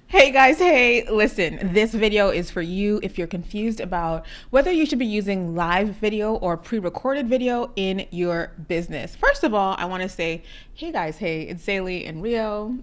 Hey guys, hey, listen, this video is for you if you're confused about whether you should be using live video or pre-recorded video in your business. First of all, I want to say, hey guys, hey, it's Zaylee and Rio.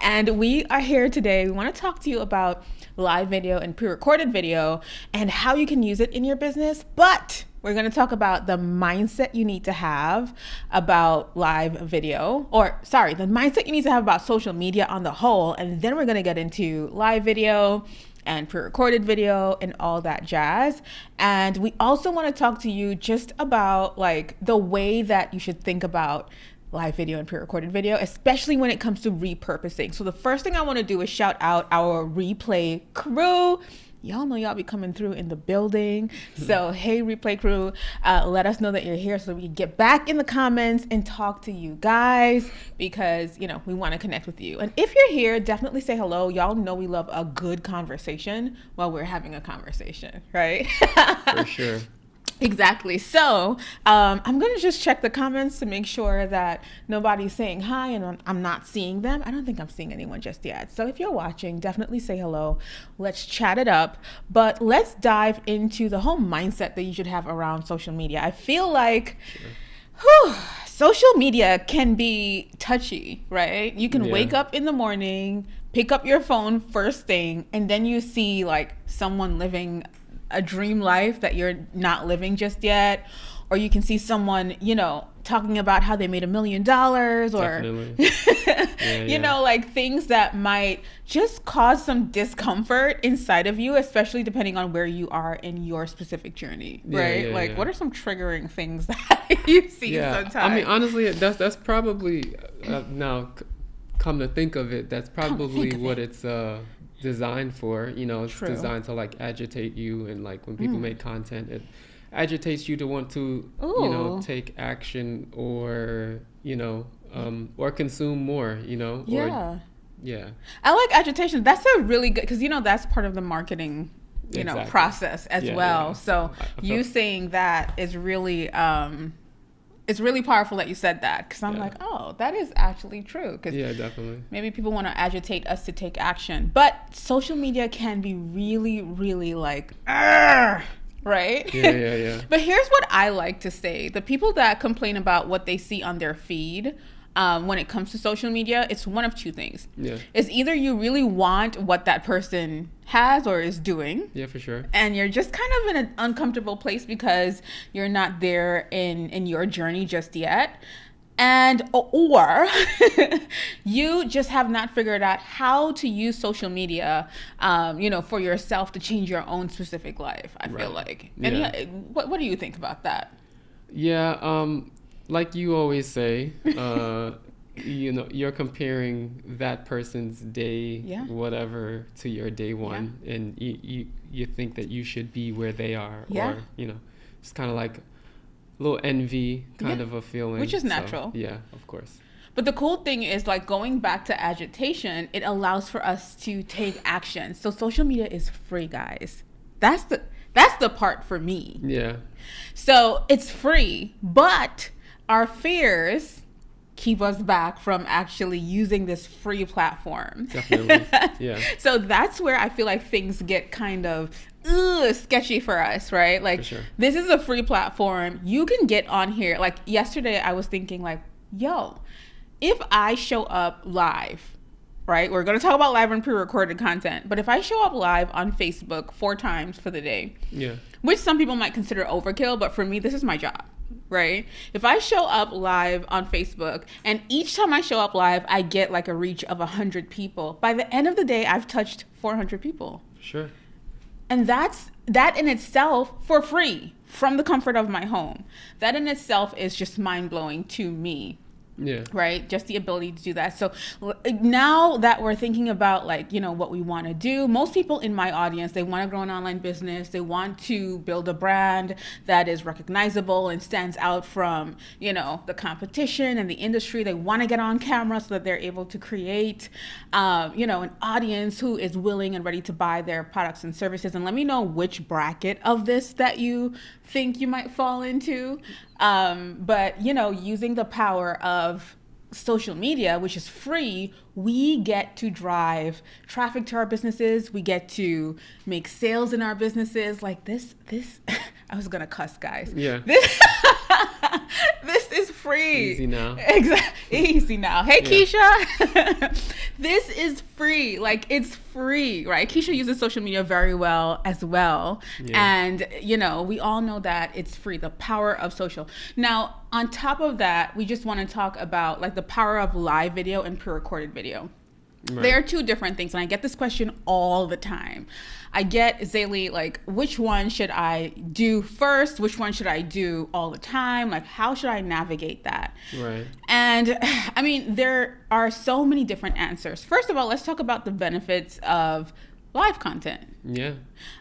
And we are here today. We want to talk to you about live video and pre-recorded video and how you can use it in your business. But we're going to talk about the mindset you need to have about live video, the mindset you need to have about social media on the whole. And then we're going to get into live video and pre-recorded video and all that jazz. And we also want to talk to you just about like the way that you should think about live video and pre-recorded video, especially when it comes to repurposing. So the first thing I want to do is shout out our replay crew. Y'all know y'all be coming through in the building. So, hey, replay crew, let us know that you're here so we can get back in the comments and talk to you guys because, you know, we want to connect with you. And if you're here, definitely say hello. Y'all know we love a good conversation while we're having a conversation, right? For sure. Exactly. So I'm going to just check the comments to make sure that nobody's saying hi and I'm not seeing them. I don't think I'm seeing anyone just yet. So if you're watching, definitely say hello. Let's chat it up. But let's dive into the whole mindset that you should have around social media. I feel like social media can be touchy, right? You can wake up in the morning, pick up your phone first thing, and then you see like someone living a dream life that you're not living just yet, or you can see someone, you know, talking about how they made $1 million or you know, like things that might just cause some discomfort inside of you, especially depending on where you are in your specific journey, right? What are some triggering things that you see sometimes? I mean, honestly, that's probably now come to think of it, that's probably what it's designed for. You know, it's designed to like agitate you, and like when people make content, it agitates you to want to you know, take action or, you know, or consume more, you know. I like agitation. That's a really good, because you know that's part of the marketing, you know, process as well. So you saying that is really it's really powerful that you said that, because I'm like, oh, that is actually true. Because definitely. Maybe people want to agitate us to take action, but social media can be really, really like, right? But here's what I like to say: the people that complain about what they see on their feed, when it comes to social media, it's one of two things. It's either you really want what that person has or is doing. For sure. And you're just kind of in an uncomfortable place because you're not there in your journey just yet. And or you just have not figured out how to use social media, you know, for yourself to change your own specific life, I feel like. And what do you think about that? Like you always say, you know, you're comparing that person's day, whatever, to your day one, and you think that you should be where they are, or, you know, it's kind of like a little envy kind of a feeling, which is natural. So, of course. But the cool thing is, like, going back to agitation, it allows for us to take action. So social media is free, guys. That's the part for me. So it's free, but our fears keep us back from actually using this free platform. Definitely. So that's where I feel like things get kind of sketchy for us, right? Like, this is a free platform. You can get on here. Like yesterday I was thinking like, yo, if I show up live, right? We're going to talk about live and pre-recorded content, but if I show up live on Facebook 4 times for the day, which some people might consider overkill, but for me, this is my job. Right? If I show up live on Facebook and each time I show up live, I get like a reach of 100 people. By the end of the day, I've touched 400 people. And that in itself for free from the comfort of my home. That in itself is just mind blowing to me. Right? Just the ability to do that. So now that we're thinking about, like, you know, what we want to do, most people in my audience, they want to grow an online business. They want to build a brand that is recognizable and stands out from, you know, the competition and the industry. They want to get on camera so that they're able to create, you know, an audience who is willing and ready to buy their products and services. And let me know which bracket of this that you think you might fall into. But, you know, using the power of social media, which is free, we get to drive traffic to our businesses. We get to make sales in our businesses. Like this, I was gonna cuss, guys. Yeah. This is free. Easy now. Exactly. Easy now. Hey, yeah. Keisha. This is free. Like, it's free, right? Keisha uses social media very well as well. Yeah. And, you know, we all know that it's free, the power of social. Now, on top of that, we just want to talk about like the power of live video and pre-recorded video. Right. They are two different things. And I get this question all the time. I get, Zaylee, like, which one should I do first? Which one should I do all the time? Like, how should I navigate that? Right. And I mean, there are so many different answers. First of all, let's talk about the benefits of live content. Yeah.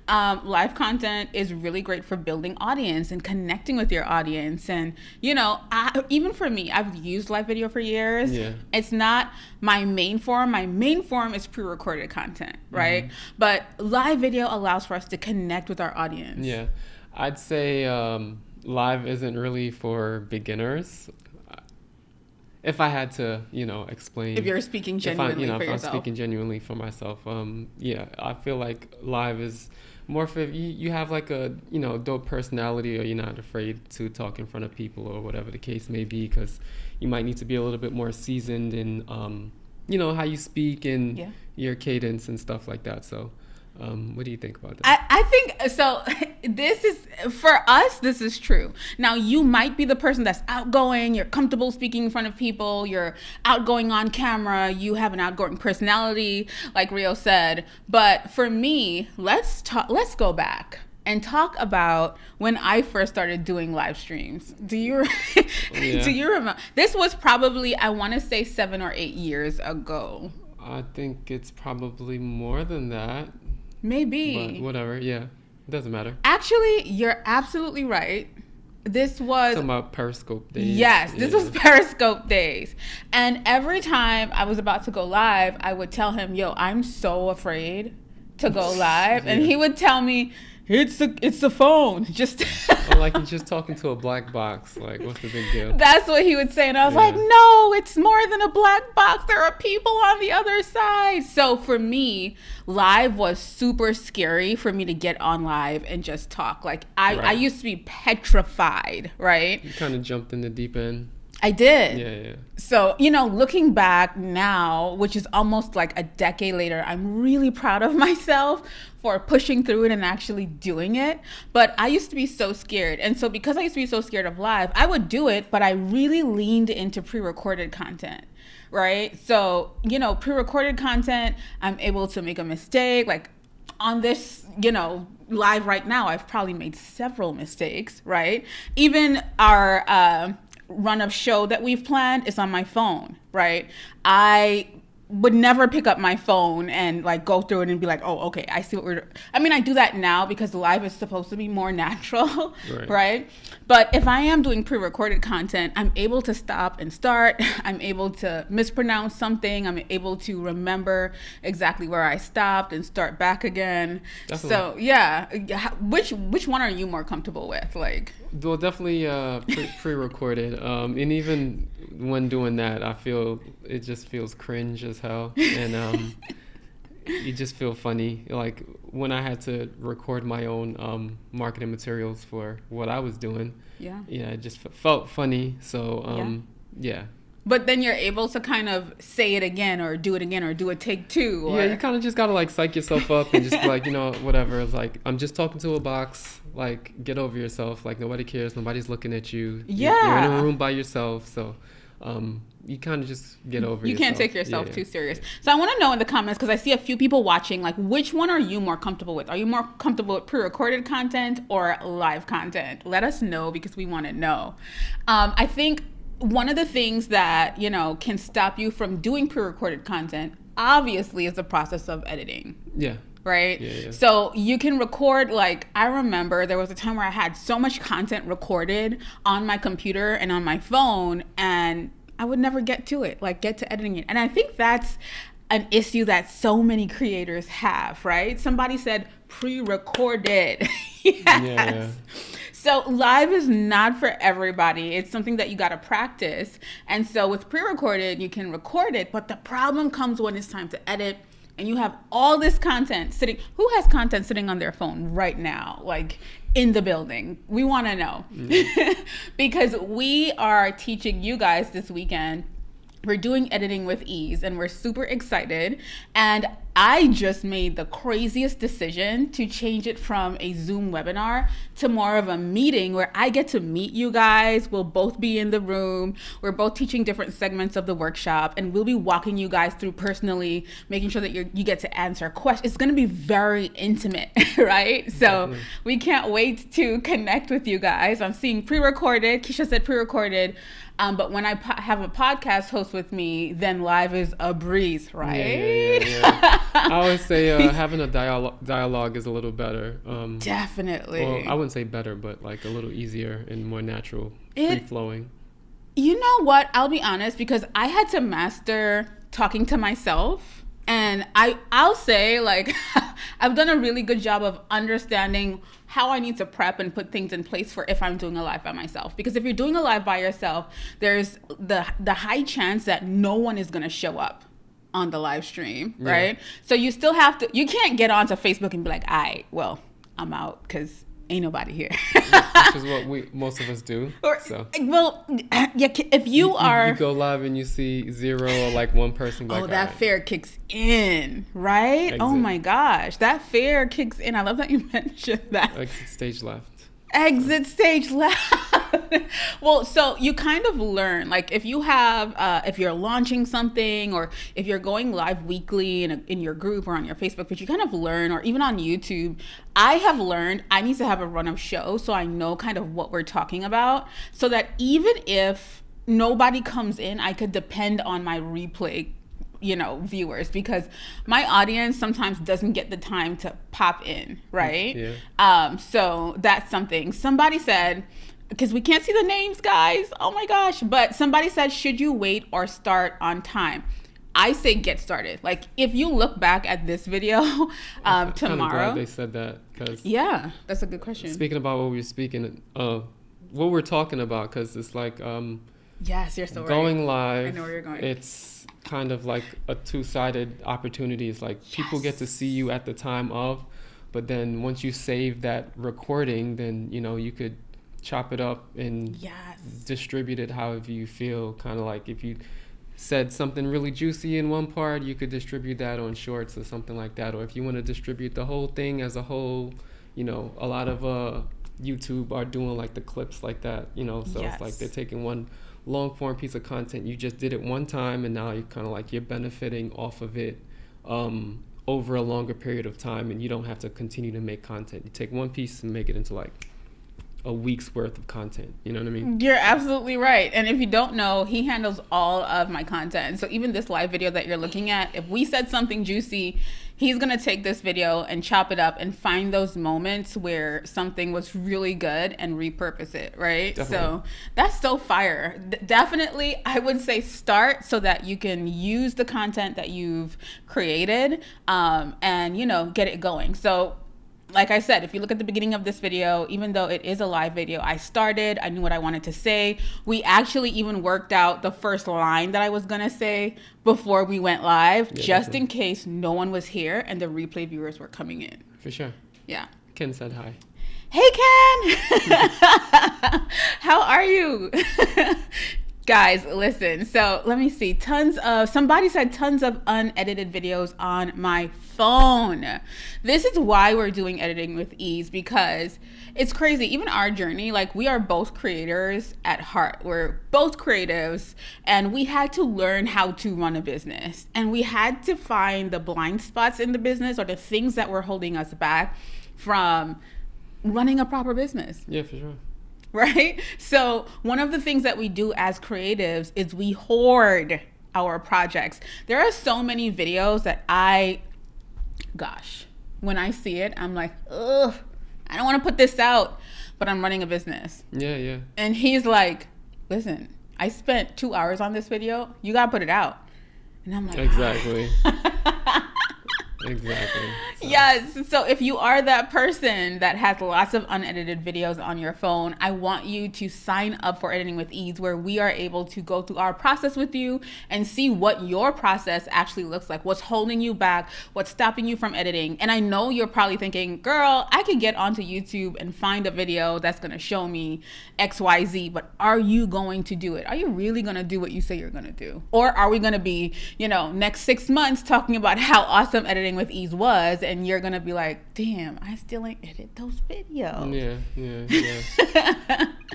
Live content is really great for building audience and connecting with your audience. And, you know, even for me, I've used live video for years. Yeah. It's not my main form. My main form is pre-recorded content, right? Mm-hmm. But live video allows for us to connect with our audience. Yeah. I'd say live isn't really for beginners. If I had to, you know, explain. If you're speaking genuinely for yourself. If I'm speaking genuinely for myself, yeah, I feel like live is more for you have like a, you know, dope personality, or you're not afraid to talk in front of people or whatever the case may be, because you might need to be a little bit more seasoned in, you know, how you speak and your cadence and stuff like that. So. What do you think about that? I think so. This is, for us, this is true. Now, you might be the person that's outgoing, you're comfortable speaking in front of people, you're outgoing on camera, you have an outgoing personality, like Rio said. But for me, let's go back and talk about when I first started doing live streams. Do you remember? This was probably, I want to say 7 or 8 years ago. I think it's probably more than that. Maybe. But whatever, yeah. It doesn't matter. Actually, you're absolutely right. This was... Talking about Periscope days. Yes, this was Periscope days. And every time I was about to go live, I would tell him, yo, I'm so afraid to go live. And he would tell me, it's the phone. Just... Or like you're just talking to a black box. Like, what's the big deal? That's what he would say. And I was like, no, it's more than a black box. There are people on the other side. So for me, live was super scary for me to get on live and just talk. Like, I used to be petrified, right? You kind of jumped in the deep end. I did. Yeah. So, you know, looking back now, which is almost like a decade later, I'm really proud of myself for pushing through it and actually doing it. But I used to be so scared. And so because I used to be so scared of live, I would do it, but I really leaned into pre-recorded content, right? So, you know, pre-recorded content, I'm able to make a mistake. Like on this, you know, live right now, I've probably made several mistakes, right? Even our run of show that we've planned is on my phone, right? I would never pick up my phone and like go through it and be like, oh, okay, I see what we're doing. I mean, I do that now because live is supposed to be more natural, right? But if I am doing pre-recorded content, I'm able to stop and start. I'm able to mispronounce something. I'm able to remember exactly where I stopped and start back again. Definitely. So yeah, which one are you more comfortable with? Like, well, definitely pre-recorded. And even when doing that, I feel it just feels cringe as hell, and you just feel funny. Like when I had to record my own marketing materials for what I was doing. Yeah, it just felt funny. So yeah. But then you're able to kind of say it again or do a take two. Or... Yeah, you kind of just got to like psych yourself up and just be like, you know, whatever. It's like, I'm just talking to a box. Like, get over yourself. Like, nobody cares. Nobody's looking at you. Yeah. You're in a room by yourself. So you kind of just get over yourself. You can't take yourself too serious. So I want to know in the comments, because I see a few people watching, like, which one are you more comfortable with? Are you more comfortable with pre-recorded content or live content? Let us know, because we want to know. I think one of the things that, you know, can stop you from doing pre-recorded content, obviously, is the process of editing. Yeah. Right? Yeah. So you can record, like, I remember there was a time where I had so much content recorded on my computer and on my phone, and I would never get to editing it. And I think that's an issue that so many creators have, right? Somebody said pre-recorded. Yes. Yeah. So live is not for everybody. It's something that you got to practice. And so with pre-recorded, you can record it, but the problem comes when it's time to edit and you have all this content sitting. Who has content sitting on their phone right now? Like in the building. We want to know. Because we are teaching you guys this weekend. We're doing Editing with Ease and we're super excited. And I just made the craziest decision to change it from a Zoom webinar to more of a meeting where I get to meet you guys. We'll both be in the room. We're both teaching different segments of the workshop and we'll be walking you guys through personally, making sure that you get to answer questions. It's going to be very intimate, right? So we can't wait to connect with you guys. I'm seeing pre-recorded. Keisha said pre-recorded. But when I have a podcast host with me, then live is a breeze, right? Yeah. I always say having a dialogue is a little better. Definitely. Well, I wouldn't say better, but like a little easier and more natural, free-flowing. You know what? I'll be honest, because I had to master talking to myself. And I'll say, like, I've done a really good job of understanding how I need to prep and put things in place for if I'm doing a live by myself. Because if you're doing a live by yourself, there's the high chance that no one is going to show up on the live stream, right? So you still have to, you can't get onto Facebook and be like, I'm out because ain't nobody here. Which is what most of us do. Well, if you go live and you see 0 or like one person. Like, that fear kicks in, right? Exit. Oh my gosh, that fear kicks in. I love that you mentioned that. Exit stage left. Exit stage left. Well, so you kind of learn, like if you have, if you're launching something or if you're going live weekly in your group or on your Facebook page, you kind of learn, or even on YouTube, I have learned I need to have a run of show so I know kind of what we're talking about so that even if nobody comes in, I could depend on my replay viewers, because my audience sometimes doesn't get the time to pop in, right? Yeah. So that's something. Somebody said, because we can't see the names, guys, oh my gosh, but somebody said, should you wait or start on time? I say get started. Like if you look back at this video tomorrow. I'm kind of glad they said that, because that's a good question. Speaking about what we were speaking, what we're talking about, because it's like yes, you're so right. Going live. I know where you're going. It's kind of like a two-sided opportunity. It's like people get to see you at the time of, but then once you save that recording, then you could chop it up and distribute it however you feel. Kind of like if you said something really juicy in one part, you could distribute that on shorts or something like that. Or if you want to distribute the whole thing as a whole, a lot of YouTube are doing like the clips like that, so it's like they're taking one long form piece of content, you just did it one time, and now you're kind of like you're benefiting off of it over a longer period of time, and you don't have to continue to make content. You take one piece and make it into like a week's worth of content. You know what I mean? You're absolutely right. And if you don't know, he handles all of my content. So even this live video that you're looking at, if we said something juicy, he's going to take this video and chop it up and find those moments where something was really good and repurpose it, right? Definitely. So that's so fire. Definitely, I would say start so that you can use the content that you've created and, get it going. So like I said, if you look at the beginning of this video, even though it is a live video, I knew what I wanted to say. We actually even worked out the first line that I was going to say before we went live, just in case no one was here and the replay viewers were coming in. For sure. Yeah. Ken said hi. Hey, Ken. How are you? Guys, listen. So let me see. Somebody said tons of unedited videos on my phone. This is why we're doing Editing with Ease, because it's crazy. Even our journey, like we are both creators at heart. We're both creatives, and we had to learn how to run a business, and we had to find the blind spots in the business or the things that were holding us back from running a proper business. Yeah, for sure. Right? So one of the things that we do as creatives is we hoard our projects. There are so many videos that when I see it, I'm like, ugh, I don't want to put this out, but I'm running a business. Yeah. And he's like, listen, I spent 2 hours on this video. You got to put it out. And I'm like, exactly. Exactly. So. Yes. So if you are that person that has lots of unedited videos on your phone, I want you to sign up for Editing with Ease, where we are able to go through our process with you and see what your process actually looks like, what's holding you back, what's stopping you from editing. And I know you're probably thinking, girl, I could get onto YouTube and find a video that's going to show me XYZ, but are you going to do it? Are you really going to do what you say you're going to do? Or are we going to be, next 6 months talking about how awesome Editing with Ease was, and you're gonna be like, damn, I still ain't edit those videos. Yeah.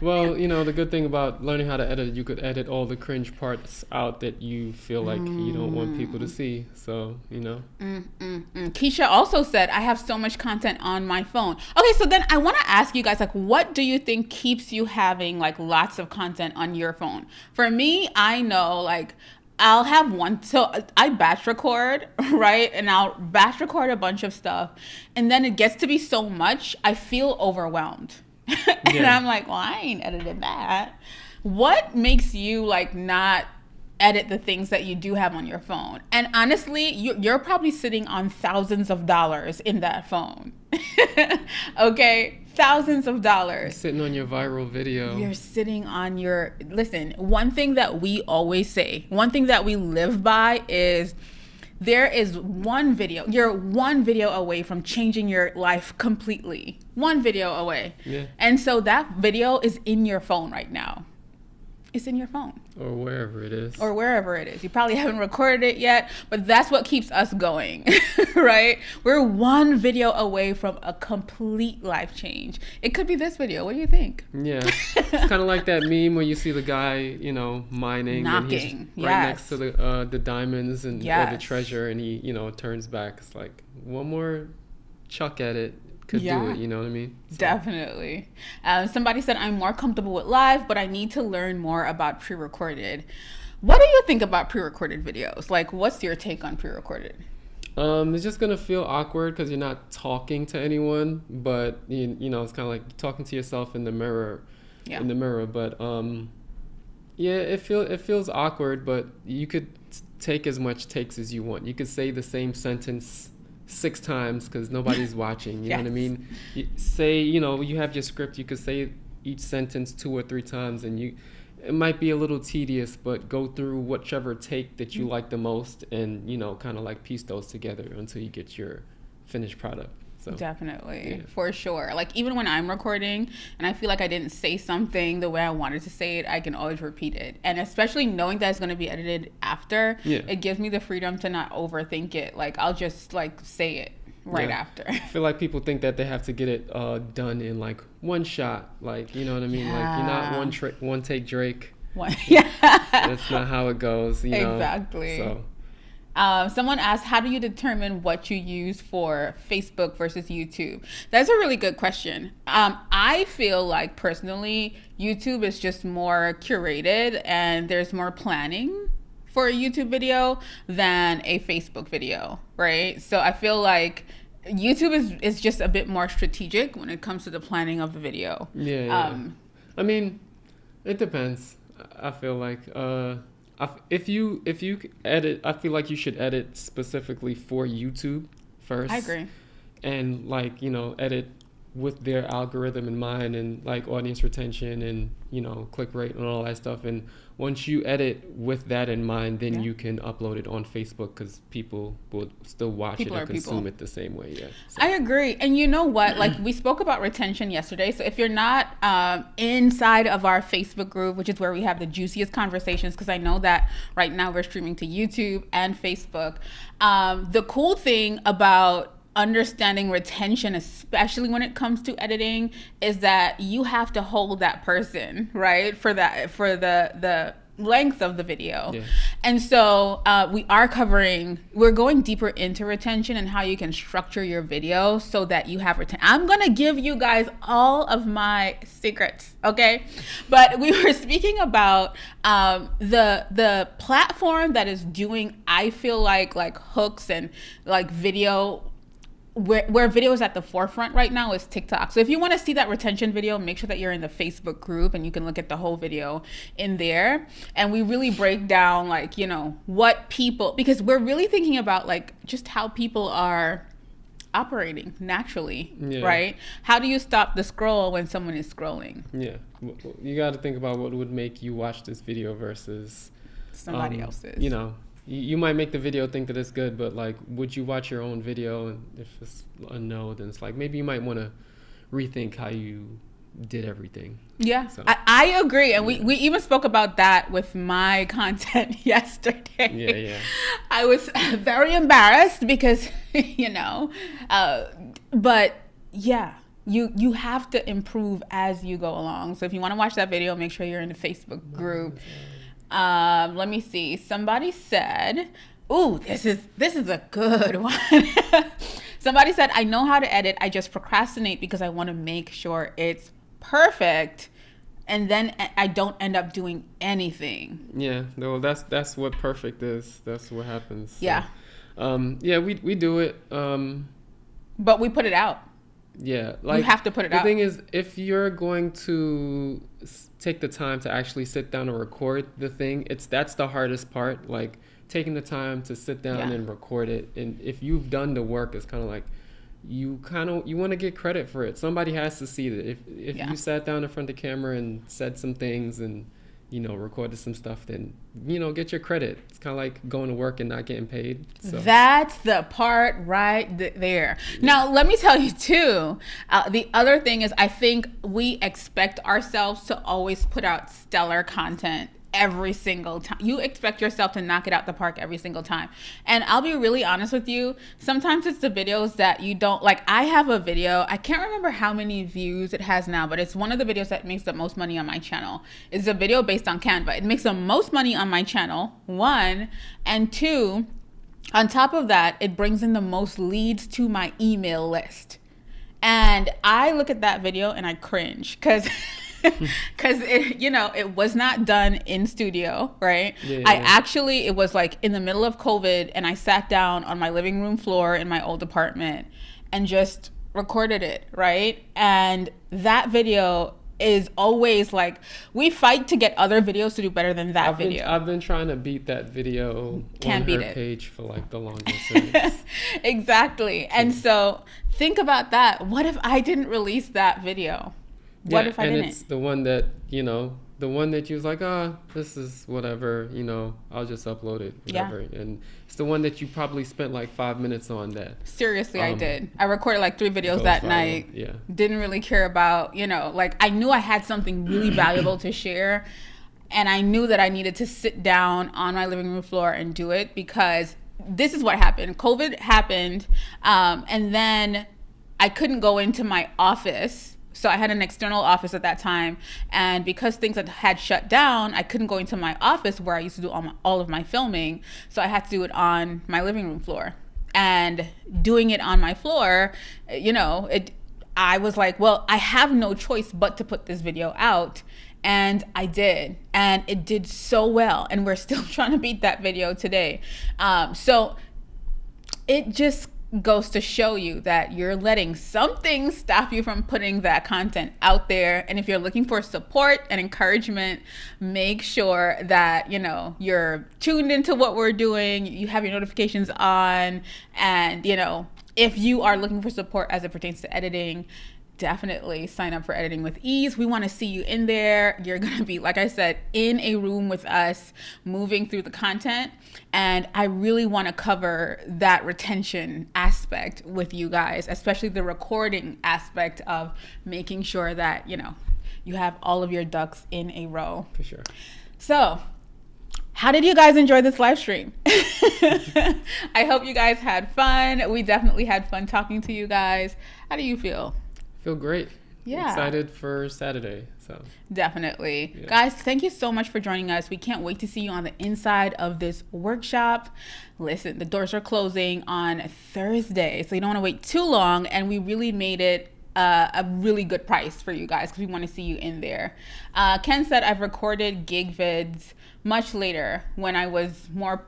Well, the good thing about learning how to edit, you could edit all the cringe parts out that you feel like you don't want people to see. So, Keisha also said, I have so much content on my phone. Okay, so then I want to ask you guys, like, what do you think keeps you having like lots of content on your phone? For me, I know, like, I'll have one, so I batch record, right? And I'll batch record a bunch of stuff. And then it gets to be so much, I feel overwhelmed. And I'm like, well, I ain't edited that. What makes you like not edit the things that you do have on your phone? And honestly, you're probably sitting on thousands of dollars in that phone. Okay? Thousands of dollars. You're sitting on your viral video. You're sitting on your... Listen, one thing that we always say, one thing that we live by is there is one video. You're one video away from changing your life completely. One video away. Yeah. And so that video is in your phone right now. It's in your phone. Or wherever it is. You probably haven't recorded it yet, but that's what keeps us going, right? We're one video away from a complete life change. It could be this video. What do you think? Yeah. It's kind of like that meme where you see the guy, mining. Knocking. And he's right next to the diamonds and or the treasure, and he, turns back. It's like, one more chuck at it. Could do it, you know what I mean? So. Definitely. Somebody said, I'm more comfortable with live, but I need to learn more about pre-recorded. What do you think about pre-recorded videos? Like, what's your take on pre-recorded? It's just going to feel awkward because you're not talking to anyone, but, it's kind of like talking to yourself in the mirror. Yeah. But, it feels awkward, but you could take as much takes as you want. You could say the same sentence 6 times because nobody's watching. You know what I mean? You have your script. You could say each sentence 2 or 3 times, and it might be a little tedious, but go through whichever take that you like the most, and kind of like piece those together until you get your finished product. So definitely, for sure. Like, even when I'm recording and I feel like I didn't say something the way I wanted to say it, I can always repeat it. And especially knowing that it's going to be edited after, it gives me the freedom to not overthink it. Like, I'll just like say it right after. I feel like people think that they have to get it done in like one shot. Like, you know what I mean? Like, you're not one take Drake. That's not how it goes. Exactly. So. Someone asked, how do you determine what you use for Facebook versus YouTube? That's a really good question. I feel like personally, YouTube is just more curated and there's more planning for a YouTube video than a Facebook video, right? So I feel like YouTube is just a bit more strategic when it comes to the planning of the video. I mean, it depends. I feel like if you edit, I feel like you should edit specifically for YouTube first. I agree. And edit with their algorithm in mind, and like audience retention and click rate and all that stuff. And once you edit with that in mind, then you can upload it on Facebook because people will still watch it and consume it the same way. So. I agree. And you know what? Like, we spoke about retention yesterday. So if you're not inside of our Facebook group, which is where we have the juiciest conversations, because I know that right now we're streaming to YouTube and Facebook. The cool thing about understanding retention, especially when it comes to editing, is that you have to hold that person, right, for the length of the video. And so we're going deeper into retention and how you can structure your video so that you have retention. I'm gonna give you guys all of my secrets, okay? But we were speaking about the platform that is doing, I feel like hooks and like video where video is at the forefront right now is TikTok. So if you want to see that retention video, make sure that you're in the Facebook group and you can look at the whole video in there. And we really break down like, you know, what people, because we're really thinking about like just how people are operating naturally, right? How do you stop the scroll when someone is scrolling? Yeah, you got to think about what would make you watch this video versus somebody else's. You know, you might make the video think that it's good, but like, would you watch your own video? And if it's a no, then it's like maybe you might want to rethink how you did everything. Yeah, so, I agree. And we even spoke about that with my content yesterday. Yeah. I was very embarrassed because, you know, but yeah, you have to improve as you go along. So if you want to watch that video, make sure you're in the Facebook group. Let me see. Somebody said, ooh, this is a good one. Somebody said, I know how to edit. I just procrastinate because I want to make sure it's perfect, and then I don't end up doing anything. Yeah, no, that's what perfect is. That's what happens. So, yeah. We do it. But we put it out. Yeah, like you have to put it out. The thing is, if you're going to take the time to actually sit down and record the thing, that's the hardest part. Like taking the time to sit down and record it. And if you've done the work, it's kind of like you want to get credit for it. Somebody has to see that. If you sat down in front of the camera and said some things and, you know, recorded some stuff, then, you know, get your credit. It's kind of like going to work and not getting paid. So. That's the part right there. Yeah. Now, let me tell you too, the other thing is I think we expect ourselves to always put out stellar content every single time. You expect yourself to knock it out the park every single time. And I'll be really honest with you. Sometimes it's the videos that you don't like. I have a video, I can't remember how many views it has now, but it's one of the videos that makes the most money on my channel. It's a video based on Canva. It makes the most money on my channel, 1, and 2, on top of that, it brings in the most leads to my email list. And I look at that video and I cringe because it, you know, it was not done in studio, right? It was like in the middle of COVID, and I sat down on my living room floor in my old apartment and just recorded it, right? And that video is always like, we fight to get other videos to do better than that video. I've been trying to beat that video Can't on beat her it. Page for like the longest. Exactly. And so think about that. What if I didn't release that video? What if I didn't? And it's the one that, you know, the one that you was like, this is whatever, you know, I'll just upload it, whatever. Yeah. And it's the one that you probably spent like 5 minutes on that. Seriously, I did. I recorded like 3 videos that night. Yeah. Didn't really care about, you know, like I knew I had something really valuable to share. And I knew that I needed to sit down on my living room floor and do it because this is what happened. COVID happened. And then I couldn't go into my office. So I had an external office at that time, and because things had shut down, I couldn't go into my office where I used to do all of my filming. So I had to do it on my living room floor. And doing it on my floor, you know, I was like, well, I have no choice but to put this video out. And I did, and it did so well, and we're still trying to beat that video today. So it just goes to show you that you're letting something stop you from putting that content out there. And if you're looking for support and encouragement, make sure that, you know, you're tuned into what we're doing, you have your notifications on, and, you know, if you are looking for support as it pertains to editing, definitely sign up for Editing with Ease. We want to see you in there. You're going to be, like I said, in a room with us, moving through the content. And I really want to cover that retention aspect with you guys, especially the recording aspect of making sure that, you know, you have all of your ducks in a row. For sure. So, how did you guys enjoy this live stream? I hope you guys had fun. We definitely had fun talking to you guys. How do you feel? Feel great. Yeah. Excited for Saturday. So definitely. Yeah. Guys, thank you so much for joining us. We can't wait to see you on the inside of this workshop. Listen, the doors are closing on Thursday, so you don't want to wait too long, and we really made it a really good price for you guys because we want to see you in there. Ken said I've recorded gig vids much later when I was more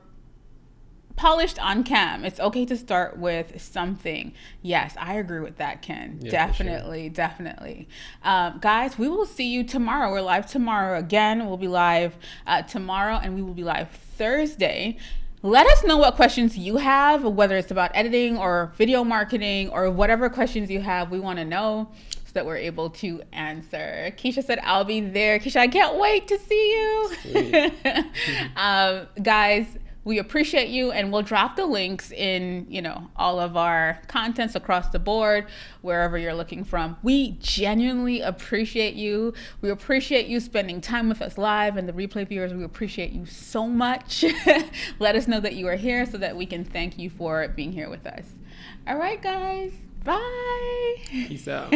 polished on cam. It's okay to start with something. Yes, I agree with that, Ken. Yeah, definitely, sure. Definitely. Guys, we will see you tomorrow. We're live tomorrow again. We'll be live tomorrow, and we will be live Thursday. Let us know what questions you have, whether it's about editing or video marketing or whatever questions you have. We want to know so that we're able to answer. Keisha said, I'll be there. Keisha, I can't wait to see you. Guys, we appreciate you, and we'll drop the links in, all of our contents across the board, wherever you're looking from. We genuinely appreciate you. We appreciate you spending time with us live, and the replay viewers, we appreciate you so much. Let us know that you are here so that we can thank you for being here with us. All right, guys. Bye. Peace out.